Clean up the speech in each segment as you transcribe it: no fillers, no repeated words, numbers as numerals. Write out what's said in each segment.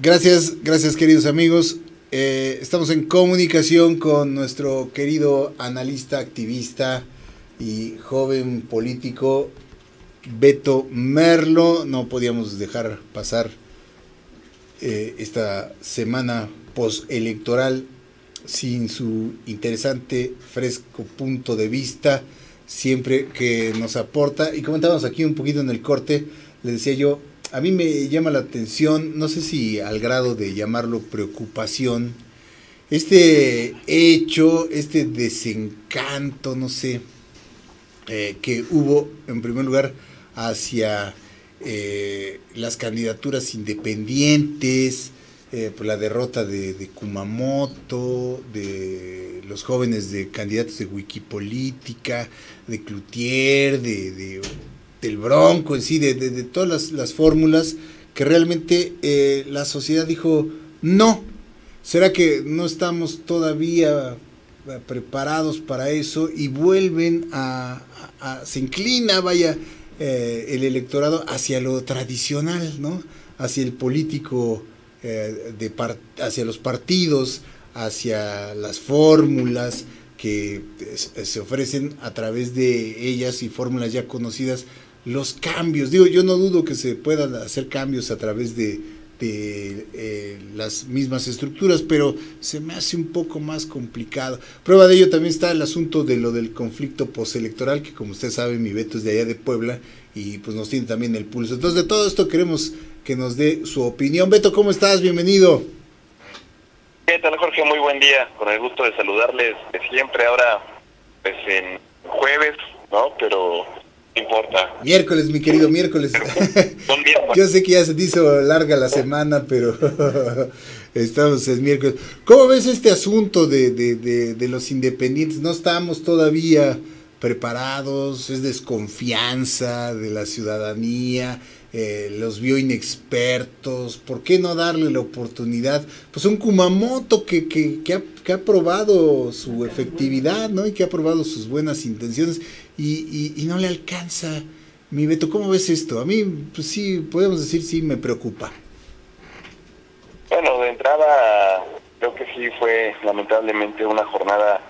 Gracias queridos amigos. Estamos en comunicación con nuestro querido analista, activista y joven político Beto Merlo. No podíamos dejar pasar esta semana postelectoral sin su interesante, fresco punto de vista, siempre que nos aporta. Y comentábamos aquí un poquito en el corte, le decía yo, a mí me llama la atención, no sé si al grado de llamarlo preocupación, este hecho, este desencanto, no sé, que hubo en primer lugar hacia las candidaturas independientes, por la derrota de Kumamoto, de los jóvenes de candidatos de Wikipolítica, de Cloutier, del Bronco en sí, de todas las fórmulas que realmente la sociedad dijo no. ¿Será que no estamos todavía preparados para eso? Y vuelven se inclina, vaya, el electorado hacia lo tradicional, ¿no? Hacia el político, hacia los partidos, hacia las fórmulas que se ofrecen a través de ellas y fórmulas ya conocidas, los cambios. Digo, yo no dudo que se puedan hacer cambios a través de las mismas estructuras, pero se me hace un poco más complicado. Prueba de ello también está el asunto de lo del conflicto postelectoral, que como usted sabe, mi Beto es de allá de Puebla y pues nos tiene también el pulso. Entonces, de todo esto queremos que nos dé su opinión. Beto, ¿cómo estás? Bienvenido. ¿Qué tal, Jorge? Muy buen día, con el gusto de saludarles de siempre. Ahora, pues en jueves, ¿no? Pero no importa. Miércoles, mi querido, miércoles. Yo sé que ya se te hizo larga la semana, pero estamos en miércoles. ¿Cómo ves este asunto de los independientes? No estamos todavía preparados, es desconfianza de la ciudadanía, los vio inexpertos. ¿Por qué no darle la oportunidad? Pues un Kumamoto que ha probado su efectividad, ¿no? Y que ha probado sus buenas intenciones y no le alcanza. Mi Beto, ¿cómo ves esto? A mí, pues sí, podemos decir, sí me preocupa. Bueno, de entrada, creo que sí fue lamentablemente una jornada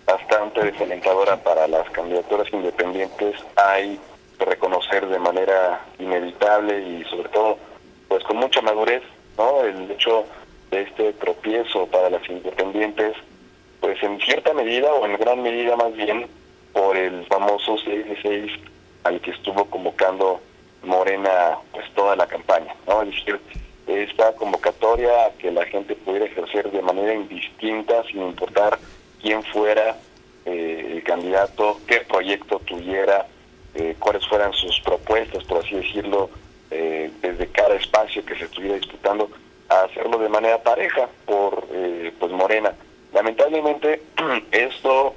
bastante desalentadora para las candidaturas independientes. Hay que reconocer de manera inevitable y sobre todo pues con mucha madurez, ¿no? El hecho de este tropiezo para las independientes, pues en cierta medida o en gran medida más bien por el famoso 6-6 al que estuvo convocando Morena pues toda la campaña, ¿no? Es decir, esta convocatoria a que la gente pudiera ejercer de manera indistinta sin importar quién fuera el candidato, qué proyecto tuviera, cuáles fueran sus propuestas, por así decirlo, desde cada espacio que se estuviera disputando, a hacerlo de manera pareja por pues Morena. Lamentablemente esto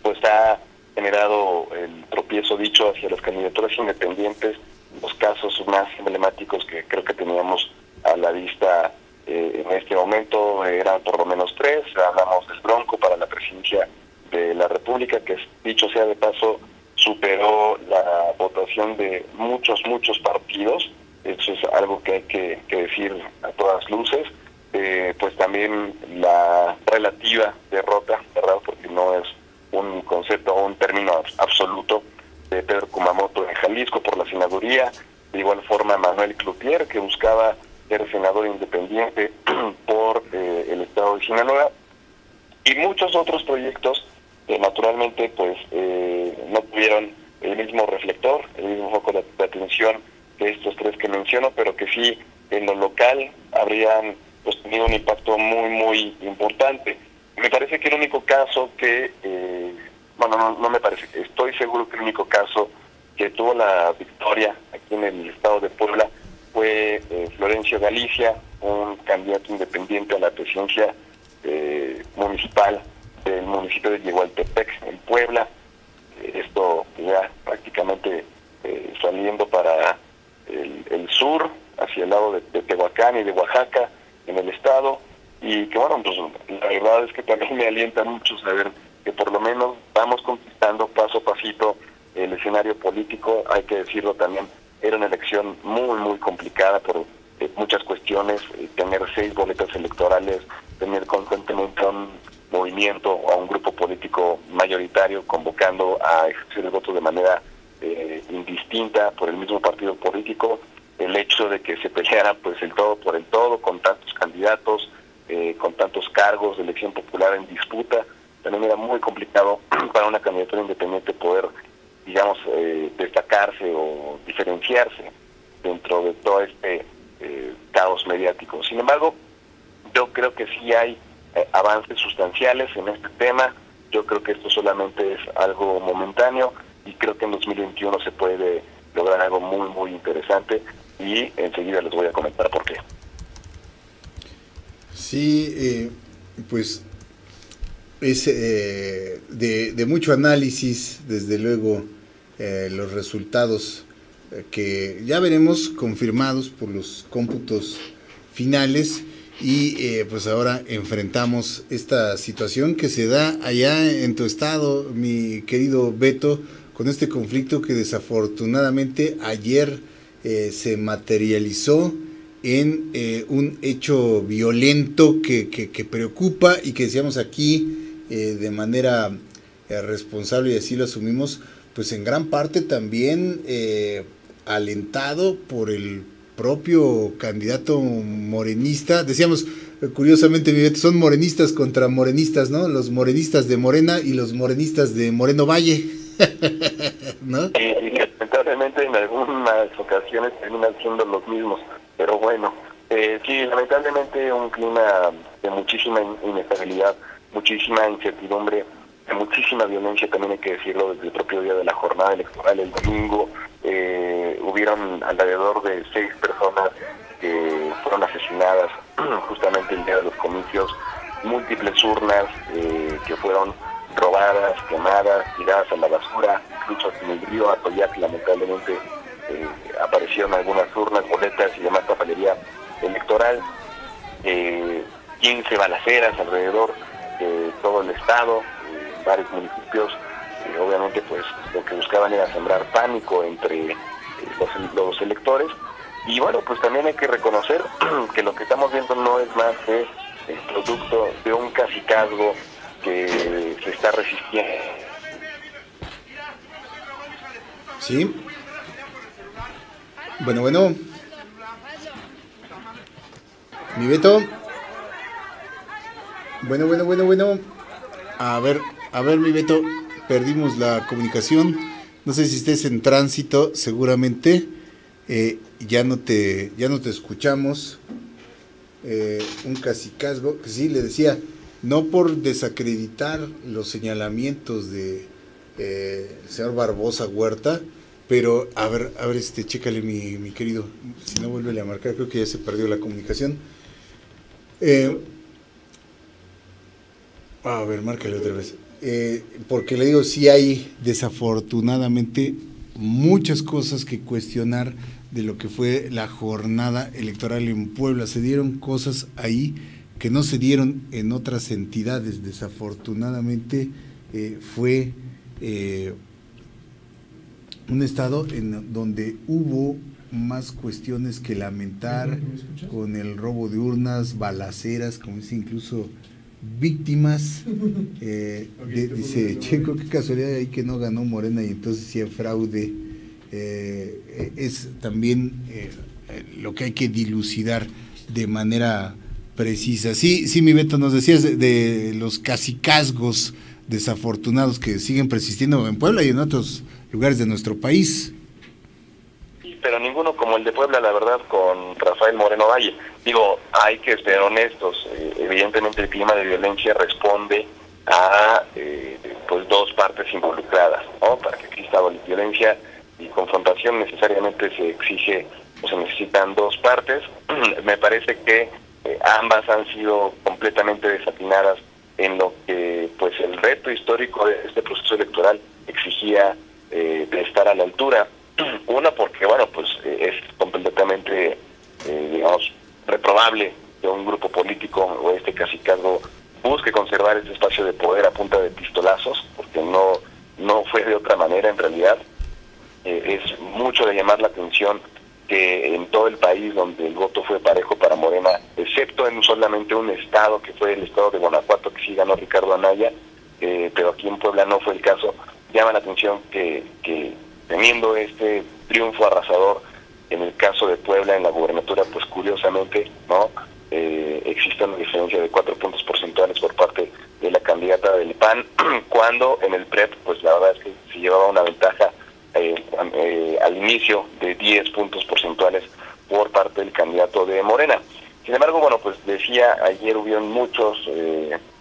pues ha generado el tropiezo dicho hacia las candidaturas independientes. Los casos más emblemáticos que creo que teníamos a la vista en este momento eran por lo menos 3. Hablamos del Bronco para la presidencia de la República, que dicho sea de paso superó la votación de muchos partidos. Eso es algo que hay que decir a todas luces. Pues también la relativa derrota, ¿verdad? Porque no es un concepto o un término absoluto, de Pedro Kumamoto en Jalisco por la senaduría. De igual forma Manuel Cloutier, que buscaba ser senador independiente por el estado de Sinaloa, y muchos otros proyectos que naturalmente pues no tuvieron el mismo reflector, el mismo foco de atención que estos 3 que menciono, pero que sí en lo local habrían pues tenido un impacto muy importante. Me parece que el único caso que, no me parece, estoy seguro que el único caso que tuvo la victoria aquí en el estado de Puebla fue Florencio Galicia, un candidato independiente a la presidencia municipal del municipio de Yehualtepec, en Puebla. Esto ya prácticamente saliendo para el sur, hacia el lado de Tehuacán y de Oaxaca, en el estado, y que bueno, pues la verdad es que también me alienta mucho saber que por lo menos vamos conquistando paso a pasito el escenario político. Hay que decirlo también, era una elección muy complicada por muchas cuestiones, tener 6 boletas electorales, tener constantemente a un movimiento o a un grupo político mayoritario convocando a ejercer el voto de manera indistinta por el mismo partido político, el hecho de que se peleara pues el todo por el todo, con tantos candidatos, con tantos cargos de elección popular en disputa, también era muy complicado para una candidatura independiente poder, digamos, destacarse o diferenciarse dentro de todo este caos mediático. Sin embargo, yo creo que sí hay avances sustanciales en este tema. Yo creo que esto solamente es algo momentáneo y creo que en 2021 se puede lograr algo muy, muy interesante y enseguida les voy a comentar por qué. Sí, pues es de mucho análisis, desde luego, los resultados que ya veremos confirmados por los cómputos finales y pues ahora enfrentamos esta situación que se da allá en tu estado, mi querido Beto, con este conflicto que desafortunadamente ayer se materializó en un hecho violento que preocupa y que decíamos aquí de manera responsable, y así lo asumimos, pues en gran parte también alentado por el propio candidato morenista. Decíamos, curiosamente, son morenistas contra morenistas, ¿no? Los morenistas de Morena y los morenistas de Moreno Valle, ¿no? Y lamentablemente en algunas ocasiones terminan siendo los mismos, pero bueno, sí, lamentablemente un clima de muchísima inestabilidad, muchísima incertidumbre, de muchísima violencia, también hay que decirlo, desde el propio día de la jornada electoral, el domingo, hubieron alrededor de 6 personas que fueron asesinadas justamente el día de los comicios, múltiples urnas que fueron robadas, quemadas, tiradas a la basura, incluso en el río Atoyac lamentablemente aparecieron algunas urnas, boletas y demás papelería electoral, 15 balaceras alrededor de todo el estado, varios municipios. Obviamente pues lo que buscaban era sembrar pánico entre los electores, y bueno, pues también hay que reconocer que lo que estamos viendo no es más que el producto de un cacicazgo que se está resistiendo. Sí. Bueno. Mi Beto. Bueno. A ver, mi Beto, perdimos la comunicación. No sé si estés en tránsito, seguramente. Ya no te escuchamos. Un cacicazgo, que sí, le decía, no por desacreditar los señalamientos de señor Barbosa Huerta, pero a ver, chécale mi querido, si no vuelve a marcar, creo que ya se perdió la comunicación. A ver, márcale otra vez. Porque le digo, sí hay desafortunadamente muchas cosas que cuestionar de lo que fue la jornada electoral en Puebla. Se dieron cosas ahí que no se dieron en otras entidades. Desafortunadamente fue un estado en donde hubo más cuestiones que lamentar, con el robo de urnas, balaceras, como dice, incluso víctimas. Dice Checo, qué casualidad ahí que no ganó Morena y entonces sí hay fraude. Es también lo que hay que dilucidar de manera precisa. Sí, mi Beto, nos decías de los cacicazgos desafortunados que siguen persistiendo en Puebla y en otros lugares de nuestro país. Sí, pero ninguno como el de Puebla, la verdad, con Rafael Moreno Valle. Digo, hay que ser honestos, evidentemente el clima de violencia responde a pues 2 partes involucradas, ¿no? Para que exista violencia y confrontación necesariamente se exige o se necesitan 2 partes. Me parece que ambas han sido completamente desatinadas en lo que pues el reto histórico de este proceso electoral exigía de estar a la altura. Una, porque bueno, pues es completamente digamos reprobable que un grupo político o este cacicazgo busque conservar ese espacio de poder a punta de pistolazos, porque no fue de otra manera en realidad. Es mucho de llamar la atención que en todo el país donde el voto fue parejo para Morena, excepto en solamente un estado, que fue el estado de Guanajuato, que sí ganó Ricardo Anaya, pero aquí en Puebla no fue el caso. Llama la atención que teniendo este triunfo arrasador en el caso de Puebla en la gubernatura, pues curiosamente no existe una diferencia de 4 puntos porcentuales por parte de la candidata del PAN, cuando en el PREP pues la verdad es que se llevaba una ventaja al inicio de 10 puntos porcentuales por parte del candidato de Morena. Sin embargo, bueno, pues decía, ayer hubieron muchos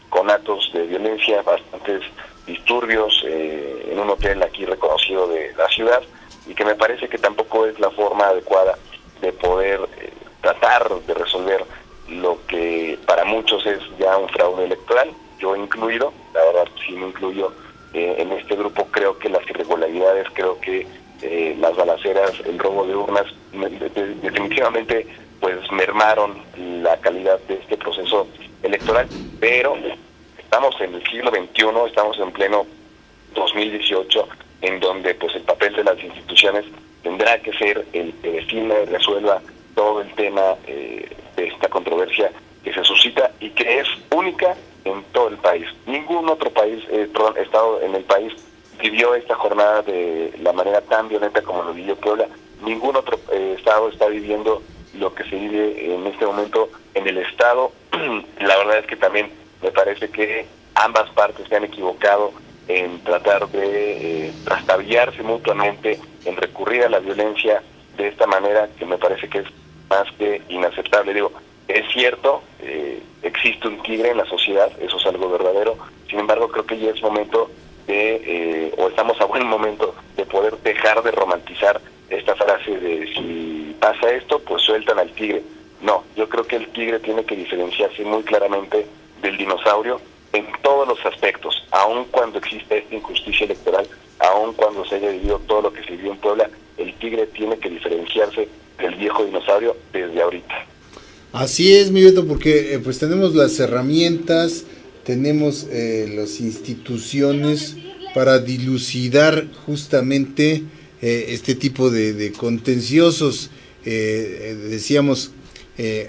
conatos de violencia, bastantes disturbios en un hotel aquí reconocido de la ciudad, y que me parece que tampoco es la forma adecuada de poder tratar de resolver lo que para muchos es ya un fraude electoral, yo incluido, la verdad sí me incluyo en este grupo. Creo que las irregularidades, creo que las balaceras, el robo de urnas, definitivamente pues mermaron la calidad de este proceso electoral, pero estamos en el siglo XXI, estamos en pleno 2018, en donde pues el papel de las instituciones tendrá que ser el que define y resuelva todo el tema de esta controversia que se suscita y que es única en todo el país. Ningún otro país, estado en el país vivió esta jornada de la manera tan violenta como lo vivió Puebla. Ningún otro estado está viviendo lo que se vive en este momento en el estado. La verdad es que también me parece que ambas partes se han equivocado en tratar de trastabillarse mutuamente, en recurrir a la violencia de esta manera, que me parece que es más que inaceptable. Digo, es cierto, existe un tigre en la sociedad, eso es algo verdadero. Sin embargo, creo que ya es momento de, o estamos a buen momento de poder dejar de romantizar esta frase de si pasa esto, pues sueltan al tigre. No, yo creo que el tigre tiene que diferenciarse muy claramente del dinosaurio en todos los aspectos, aun cuando existe esta injusticia electoral, aun cuando se haya vivido todo lo que se vivió en Puebla, el tigre tiene que diferenciarse del viejo dinosaurio desde ahorita. Así es, mi Beto, porque pues tenemos las herramientas, tenemos las instituciones para dilucidar justamente este tipo de contenciosos. Decíamos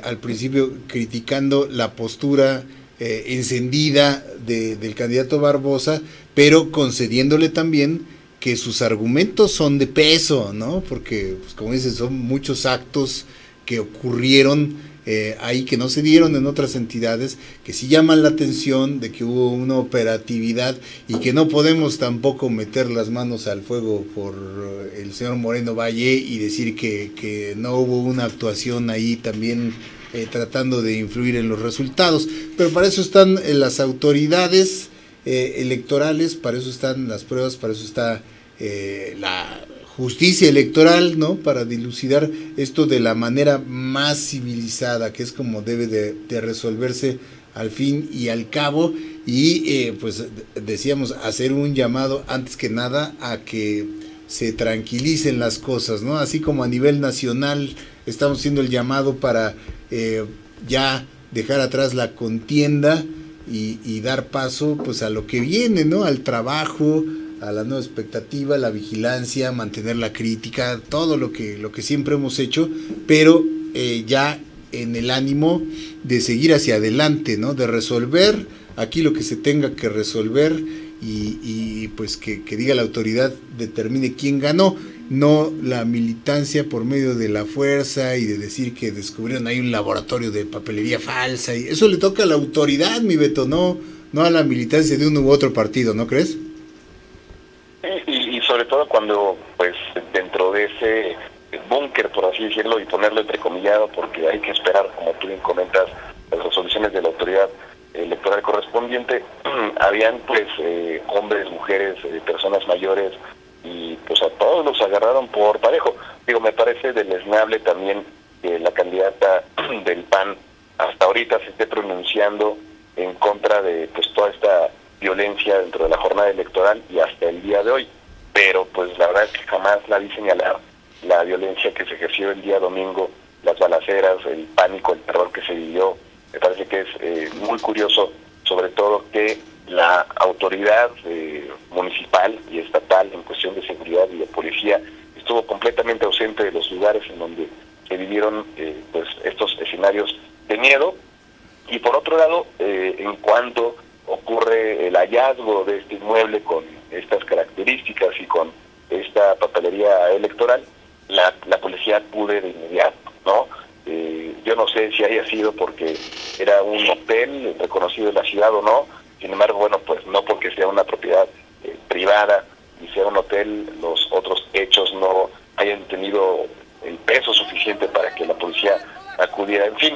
al principio criticando la postura encendida del candidato Barbosa, pero concediéndole también que sus argumentos son de peso, ¿no? Porque, pues, como dices, son muchos actos que ocurrieron ahí que no se dieron en otras entidades, que sí llaman la atención de que hubo una operatividad y que no podemos tampoco meter las manos al fuego por el señor Moreno Valle y decir que no hubo una actuación ahí también tratando de influir en los resultados. Pero para eso están las autoridades electorales, para eso están las pruebas, para eso está la justicia electoral, ¿no? Para dilucidar esto de la manera más civilizada, que es como debe de resolverse al fin y al cabo. Y pues decíamos, hacer un llamado antes que nada a que se tranquilicen las cosas, ¿no? Así como a nivel nacional estamos haciendo el llamado para ya dejar atrás la contienda y dar paso pues a lo que viene, ¿no? Al trabajo, a la nueva expectativa, la vigilancia, mantener la crítica, todo lo que siempre hemos hecho, pero ya en el ánimo de seguir hacia adelante, ¿no? De resolver aquí lo que se tenga que resolver y pues que diga la autoridad, determine quién ganó, no la militancia por medio de la fuerza y de decir que descubrieron ahí un laboratorio de papelería falsa, y eso le toca a la autoridad, mi Beto, no a la militancia de uno u otro partido, ¿no crees? Y sobre todo cuando, pues, dentro de ese búnker, por así decirlo, y ponerlo entrecomillado, porque hay que esperar, como tú bien comentas, las resoluciones de la autoridad electoral correspondiente, habían, pues, hombres, mujeres, personas mayores, y pues a todos los agarraron por parejo. Digo, me parece deleznable también que la candidata del PAN hasta ahorita se esté pronunciando en contra de, pues, toda esta violencia dentro de la jornada electoral y hasta el día de hoy, pero pues la verdad es que jamás la vi señalar la violencia que se ejerció el día domingo, las balaceras, el pánico, el terror que se vivió. Me parece que es muy curioso, sobre todo que la autoridad municipal y estatal en cuestión de seguridad y de policía estuvo completamente ausente de los lugares en donde se vivieron pues estos escenarios de miedo. Y por otro lado, en cuanto ocurre el hallazgo de este inmueble con estas características y con esta papelería electoral, la policía acude de inmediato, ¿no? Yo no sé si haya sido porque era un hotel reconocido en la ciudad o no. Sin embargo, bueno, pues no porque sea una propiedad privada y sea un hotel, los otros hechos no hayan tenido el peso suficiente para que la policía acudiera. En fin,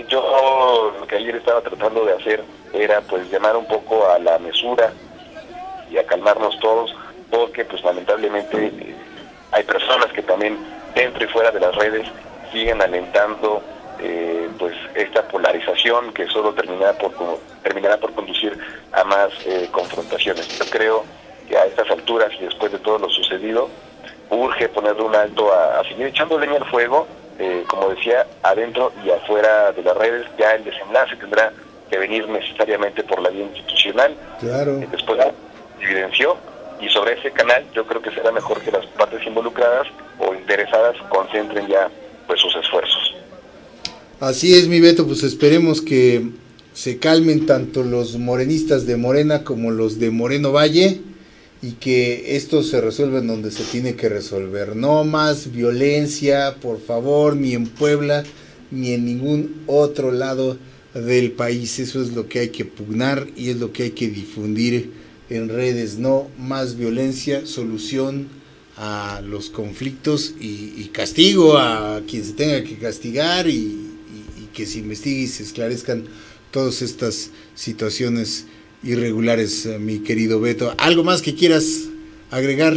yo lo que ayer estaba tratando de hacer era pues llamar un poco a la mesura y a calmarnos todos, porque pues lamentablemente hay personas que también dentro y fuera de las redes siguen alentando pues esta polarización que solo terminará por conducir a más confrontaciones. Yo creo que a estas alturas y después de todo lo sucedido, urge ponerle un alto a seguir echando leña al fuego, como decía, adentro y afuera de las redes. Ya el desenlace tendrá que venir necesariamente por la vía institucional. Claro. Después se evidenció, y sobre ese canal yo creo que será mejor que las partes involucradas o interesadas concentren ya pues sus esfuerzos. Así es, mi Beto, pues esperemos que se calmen tanto los morenistas de Morena como los de Moreno Valle, y que esto se resuelva en donde se tiene que resolver. No más violencia, por favor, ni en Puebla, ni en ningún otro lado del país. Eso es lo que hay que pugnar y es lo que hay que difundir en redes. No más violencia, solución a los conflictos y castigo a quien se tenga que castigar, y que se investigue y se esclarezcan todas estas situaciones irregulares, mi querido Beto. ¿Algo más que quieras agregar?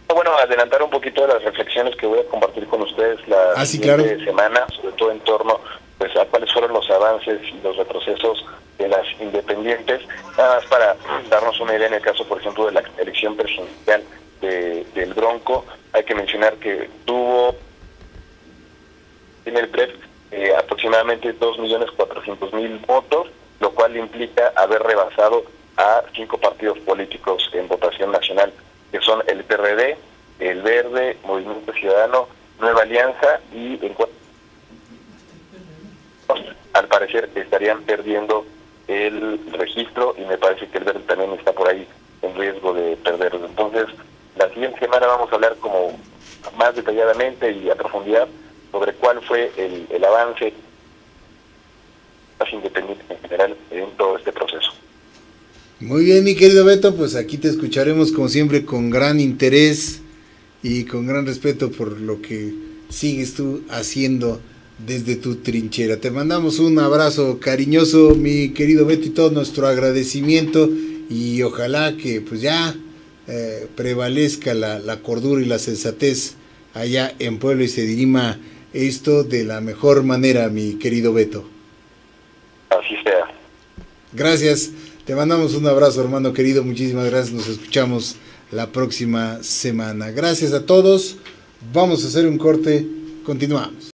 Bueno, adelantar un poquito de las reflexiones que voy a compartir con ustedes la siguiente semana, sobre todo en torno pues a cuáles fueron los avances y los retrocesos de las independientes. Nada más para darnos una idea, en el caso, por ejemplo, de la elección presidencial del Bronco, hay que mencionar que tuvo en el PREP aproximadamente 2.400.000 votos, lo cual implica haber rebasado a 5 partidos políticos en votación nacional, que son el PRD, el Verde, Movimiento Ciudadano, Nueva Alianza, y al parecer estarían perdiendo el registro, y me parece que el Verde también está por ahí en riesgo de perderlo. Entonces, la siguiente semana vamos a hablar como más detalladamente y a profundidad sobre cuál fue el avance más independiente en general en todo este proceso. Muy bien, mi querido Beto, pues aquí te escucharemos como siempre con gran interés y con gran respeto por lo que sigues tú haciendo desde tu trinchera. Te mandamos un abrazo cariñoso, mi querido Beto, y todo nuestro agradecimiento, y ojalá que pues ya prevalezca la cordura y la sensatez allá en Puebla y se dirima esto de la mejor manera, mi querido Beto. Así sea. Gracias, te mandamos un abrazo, hermano querido, muchísimas gracias, nos escuchamos la próxima semana. Gracias a todos, vamos a hacer un corte, continuamos.